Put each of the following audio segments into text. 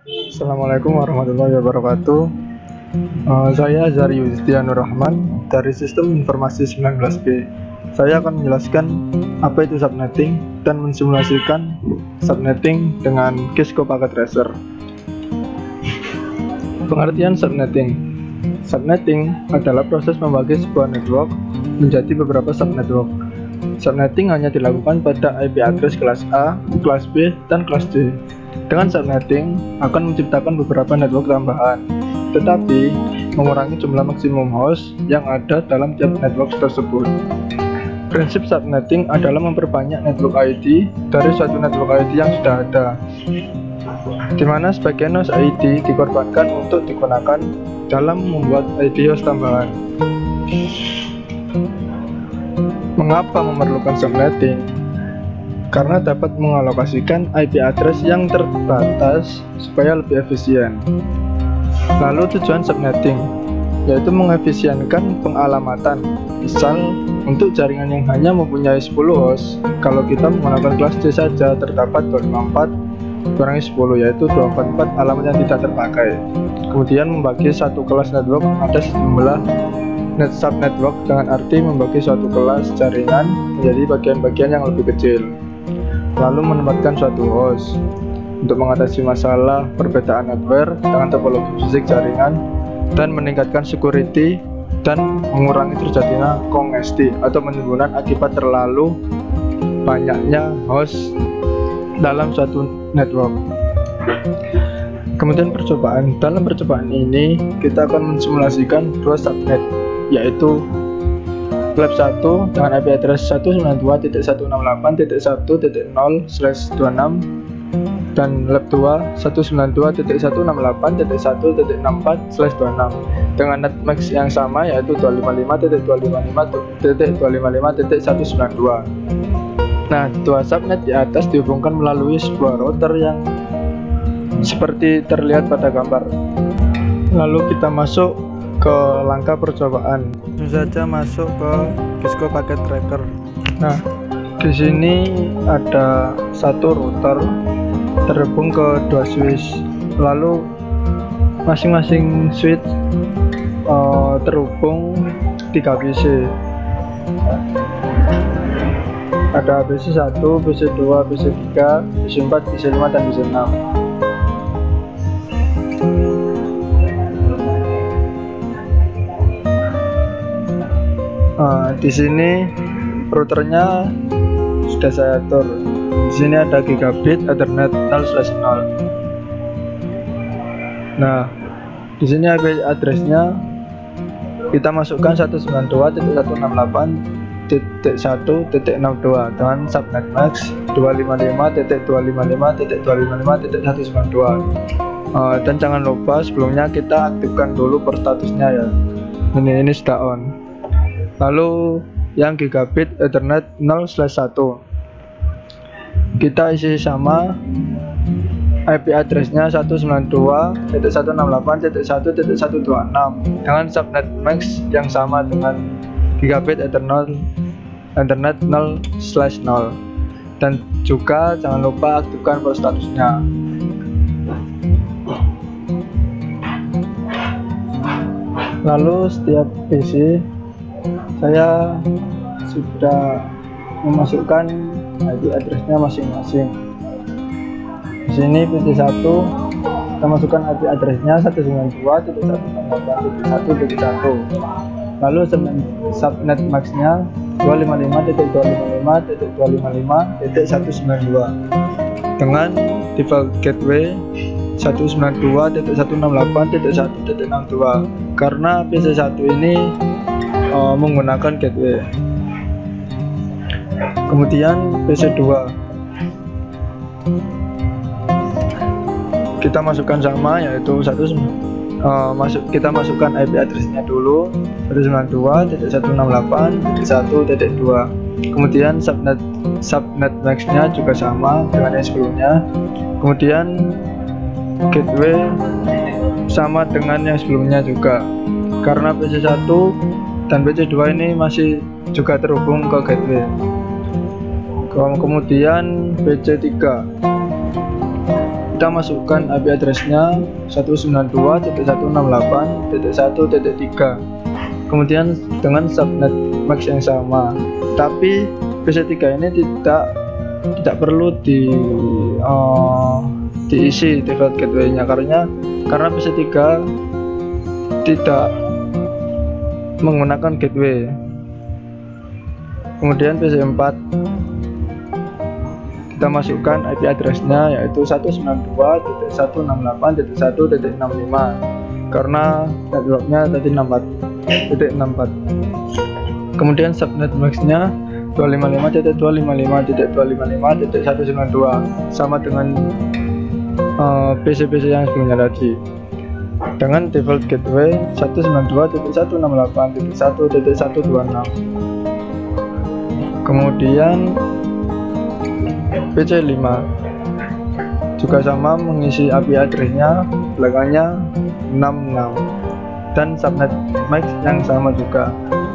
Assalamualaikum warahmatullahi wabarakatuh. Saya Azhari Yustianur Rahman dari Sistem Informasi 19B. Saya akan menjelaskan apa itu subnetting dan mensimulasikan subnetting dengan Cisco Packet Tracer. Pengertian subnetting. Subnetting adalah proses membagi sebuah network menjadi beberapa subnetwork. Subnetting hanya dilakukan pada IP address kelas A, kelas B, dan kelas D. Dengan subnetting akan menciptakan beberapa network tambahan, tetapi mengurangi jumlah maksimum host yang ada dalam tiap network tersebut. Prinsip subnetting adalah memperbanyak network ID dari suatu network ID yang sudah ada, di mana sebagian host ID dikorbankan untuk digunakan dalam membuat ID host tambahan. Mengapa memerlukan subnetting? Karena dapat mengalokasikan IP address yang terbatas supaya lebih efisien. Lalu tujuan subnetting yaitu mengefisienkan pengalamatan. Misal untuk jaringan yang hanya mempunyai 10 host, kalau kita menggunakan kelas C saja terdapat 254 kurangi 10 yaitu 244 alamat yang tidak terpakai. Kemudian membagi satu kelas network ada sejumlah subnetwork, dengan arti membagi suatu kelas jaringan menjadi bagian-bagian yang lebih kecil, lalu menempatkan suatu host untuk mengatasi masalah perbedaan hardware dengan topologi fisik jaringan dan meningkatkan security dan mengurangi terjadinya kongesti atau penimbunan akibat terlalu banyaknya host dalam suatu network. Kemudian percobaan. Dalam percobaan ini kita akan mensimulasikan dua subnet, yaitu lab 1 dengan IP address 192.168.1.0/26 dan lab 2 192.168.1.64/26 dengan netmax yang sama, yaitu 255.255.255.192. Nah, dua subnet di atas dihubungkan melalui sebuah router yang seperti terlihat pada gambar. Lalu kita masuk ke langkah percobaan. Langsung saja masuk ke Cisco Packet Tracker. Nah, di sini ada satu router terhubung ke dua switch. Lalu masing-masing switch terhubung 3 PC. Ada PC 1, PC 2, PC 3, PC 4, PC 5, dan PC 6. Di sini routernya sudah saya atur. Di sini ada gigabit Ethernet 0/0. Nah, di sini IP addressnya kita masukkan 192.168.1.62 dengan subnet max 255.255.255.192. Dan jangan lupa sebelumnya kita aktifkan dulu per statusnya ya. Ini sudah on. Lalu yang gigabit Ethernet 0/1 kita isi sama IP addressnya 192.168.1.126 dengan subnet max yang sama dengan gigabit Ethernet 0/0 dan juga jangan lupa aktifkan per statusnya. Lalu setiap PC saya sudah memasukkan IP addressnya masing-masing. Di sini PC 1 kita masukkan IP addressnya 192.168.1.1. Lalu subnet maxnya 255.255.255.192 dengan default gateway 192.168.1.62 karena PC 1 ini menggunakan gateway. Kemudian PC 2 kita masukkan sama, yaitu kita masukkan IP addressnya dulu 192.168.1.2. Kemudian subnet maxnya juga sama dengan yang sebelumnya. Kemudian gateway sama dengan yang sebelumnya juga, karena PC 1 dan PC 2 ini masih juga terhubung ke gateway. Kemudian PC 3 kita masukkan IP address-nya 192.168.1.3, kemudian dengan subnet MAC yang sama. Tapi PC3 ini tidak perlu diisi default gateway-nya karena PC3 tidak menggunakan gateway. Kemudian PC4 kita masukkan IP address-nya yaitu 192.168.1.65 karena network-nya tadi 64.64. Kemudian subnet MAC-nya 255.255.255.192 sama dengan PC-PC yang sebelumnya tadi, dengan default gateway 192.168.1.126. Kemudian PC5 juga sama, mengisi IP address-nya belakangnya 66 dan subnet MAC yang sama juga.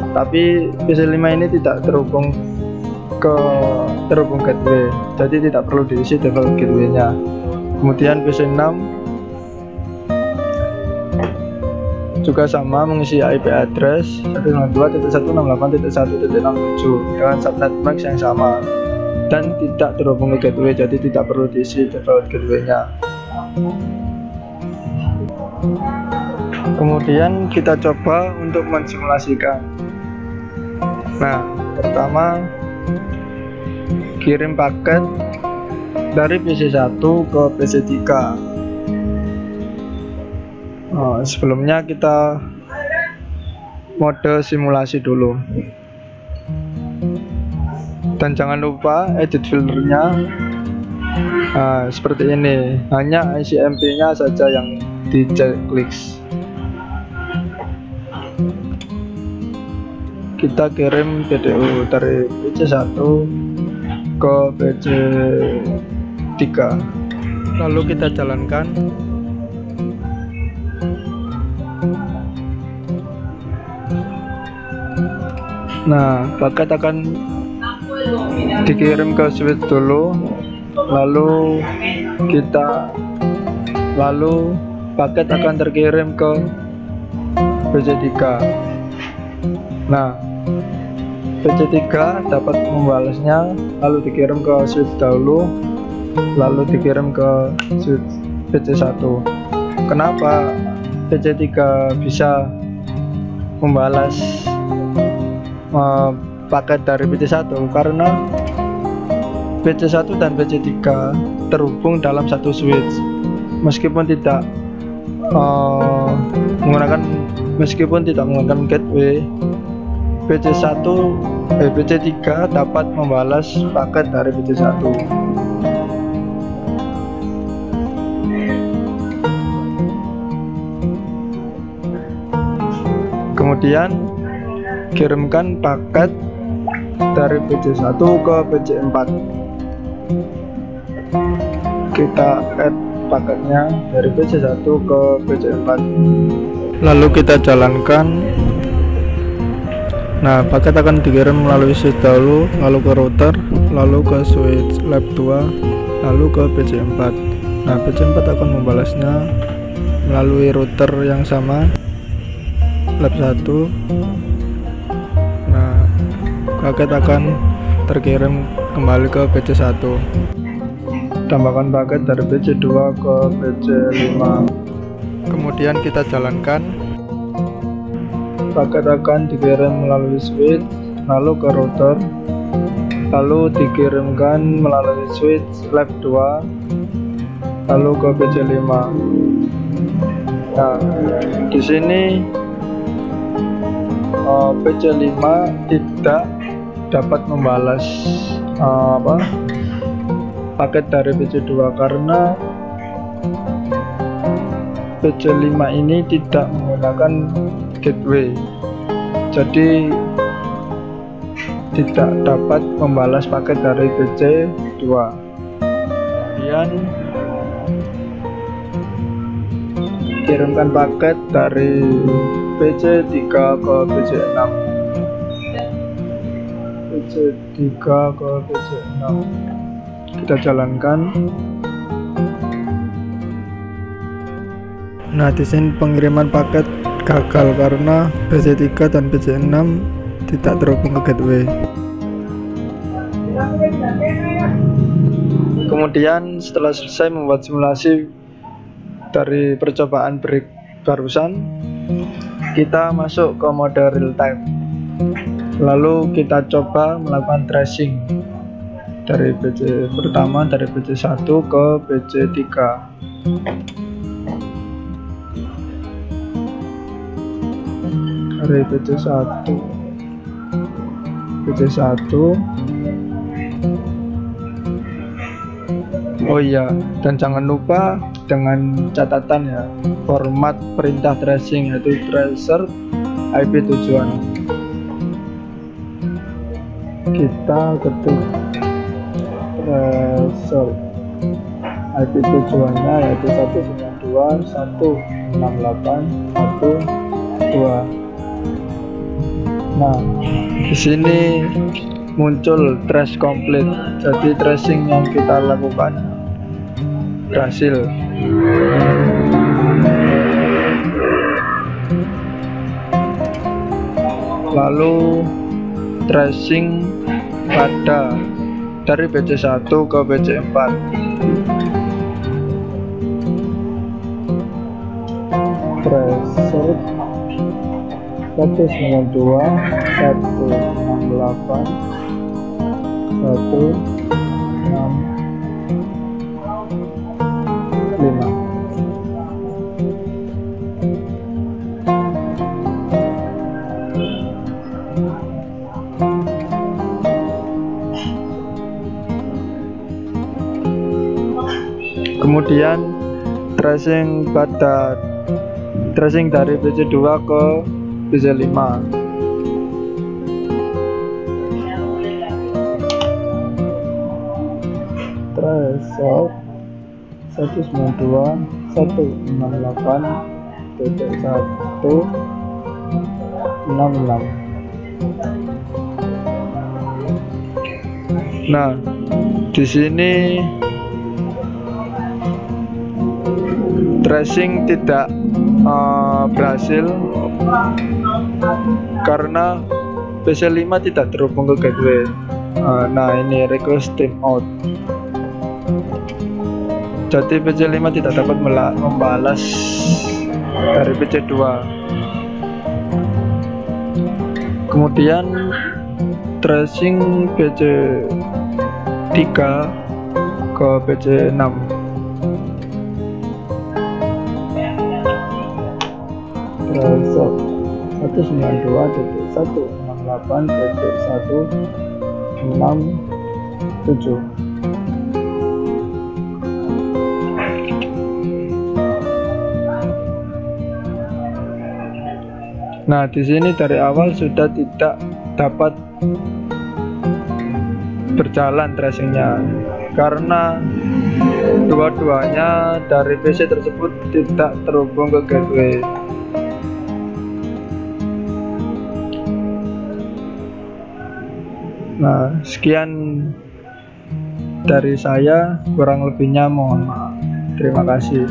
Tapi PC5 ini tidak terhubung gateway, jadi tidak perlu diisi default gateway-nya. Kemudian PC6 juga sama, mengisi IP address 192.168.1.67 dengan subnet MAC yang sama dan tidak terhubung ke gateway, jadi tidak perlu diisi default gateway-nya. Kemudian kita coba untuk mensimulasikan. Nah, pertama kirim paket dari PC1 ke PC3. Sebelumnya kita mode simulasi dulu, dan jangan lupa edit filternya seperti ini, hanya ICMP-nya saja yang di checklist. Kita kirim PDU dari PC1 ke PC3, lalu kita jalankan. Nah, paket akan dikirim ke switch dulu, lalu paket akan terkirim ke PC3. Nah, PC3 dapat membalasnya, lalu dikirim ke switch dahulu, lalu dikirim ke switch PC1. Kenapa PC3 bisa membalas paket dari PC1? Karena PC1 dan PC3 terhubung dalam satu switch, meskipun tidak menggunakan gateway. PC3 dapat membalas paket dari PC1. Kemudian kirimkan paket dari PC1 ke PC4. Kita add paketnya dari PC1 ke PC4, lalu kita jalankan. Nah, paket akan dikirim melalui switch dahulu, lalu ke router, lalu ke switch lab 2, lalu ke PC4. Nah, PC4 akan membalasnya melalui router yang sama, lab 1. Nah, paket akan terkirim kembali ke PC1. Tambahkan paket dari PC2 ke PC5, kemudian kita jalankan. Paket akan dikirim melalui switch, lalu ke router, lalu dikirimkan melalui switch lab 2, lalu ke PC5. Nah, di sini PC5 tidak dapat membalas paket dari PC2 karena PC5 ini tidak menggunakan gateway, jadi tidak dapat membalas paket dari PC2. Kemudian kirimkan paket dari PC3 ke PC6, PC3 ke PC6. Kita jalankan. Nah, di sini pengiriman paket gagal karena PC3 dan PC6 tidak terhubung ke gateway. Kemudian setelah selesai membuat simulasi dari percobaan break barusan, kita masuk ke mode real time. Lalu kita coba melakukan tracing dari PC pertama, dari PC1 ke PC3. Dari PC1, oh iya, dan jangan lupa dengan catatan ya, format perintah tracing yaitu tracer IP tujuan. Kita ketik tracer IP tujuannya yaitu 192.168.1.2. Nah, di sini muncul trace complete. Jadi tracing yang kita lakukan berhasil. Lalu tracing pada dari PC1 ke PC4. Tracer 192.168.165. Kemudian tracing dari PC2 ke PC5. Tracer 192.168.166. Nah, di sini tracing tidak berhasil karena PC5 tidak terhubung ke gateway. Nah, ini request timeout. Jadi PC5 tidak dapat membalas dari PC2. Kemudian tracing PC3 ke PC6. Tracer 192.168.167. Nah, di sini dari awal sudah tidak dapat berjalan tracingnya karena dua-duanya dari PC tersebut tidak terhubung ke gateway. Nah, sekian dari saya, kurang lebihnya mohon maaf. Terima kasih.